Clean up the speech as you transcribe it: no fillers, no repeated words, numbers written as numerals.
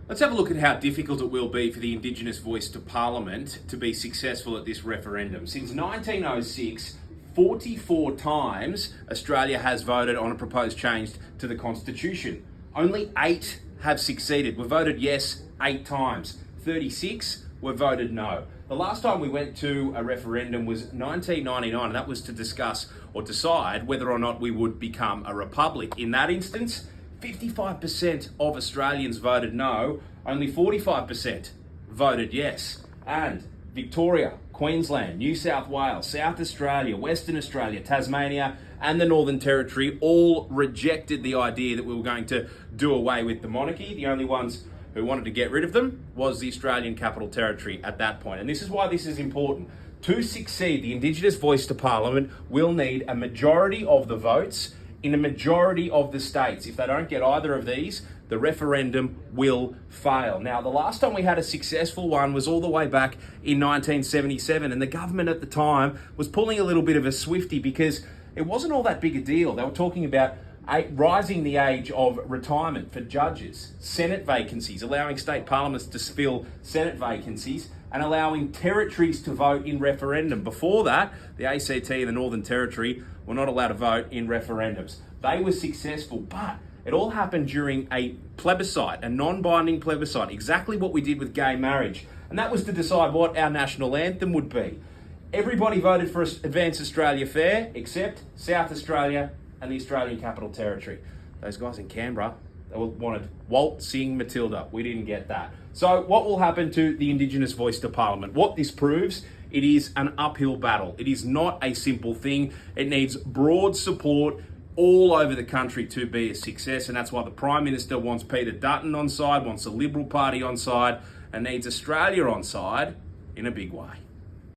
Let's have a look at how difficult it will be for the Indigenous voice to Parliament to be successful at this referendum. Since 1906, 44 times Australia has voted on a proposed change to the Constitution. Only 8 have succeeded. We've voted yes 8 times. 36 were voted no. The last time we went to a referendum was 1999, and that was to discuss or decide whether or not we would become a republic. In that instance, 55% of Australians voted no, only 45% voted yes. And Victoria, Queensland, New South Wales, South Australia, Western Australia, Tasmania, and the Northern Territory all rejected the idea that we were going to do away with the monarchy. The only ones who wanted to get rid of them was the Australian Capital Territory at that point. And this is why this is important. To succeed, the Indigenous voice to Parliament will need a majority of the votes in a majority of the states. If they don't get either of these, the referendum will fail. Now, the last time we had a successful one was all the way back in 1977, and the government at the time was pulling a little bit of a swifty because it wasn't all that big a deal. They were talking about rising the age of retirement for judges, Senate vacancies, allowing state parliaments to fill Senate vacancies, and allowing territories to vote in referendum. Before that, the ACT and the Northern Territory were not allowed to vote in referendums. They were successful, but it all happened during a plebiscite, a non-binding plebiscite, exactly what we did with gay marriage. And that was to decide what our national anthem would be. Everybody voted for Advance Australia Fair, except South Australia and the Australian Capital Territory. Those guys in Canberra, they wanted Walt Sing Matilda. We didn't get that. So what will happen to the Indigenous voice to Parliament? What this proves, it is an uphill battle. It is not a simple thing. It needs broad support all over the country to be a success, and that's why the Prime Minister wants Peter Dutton on side, wants the Liberal Party on side, and needs Australia on side in a big way.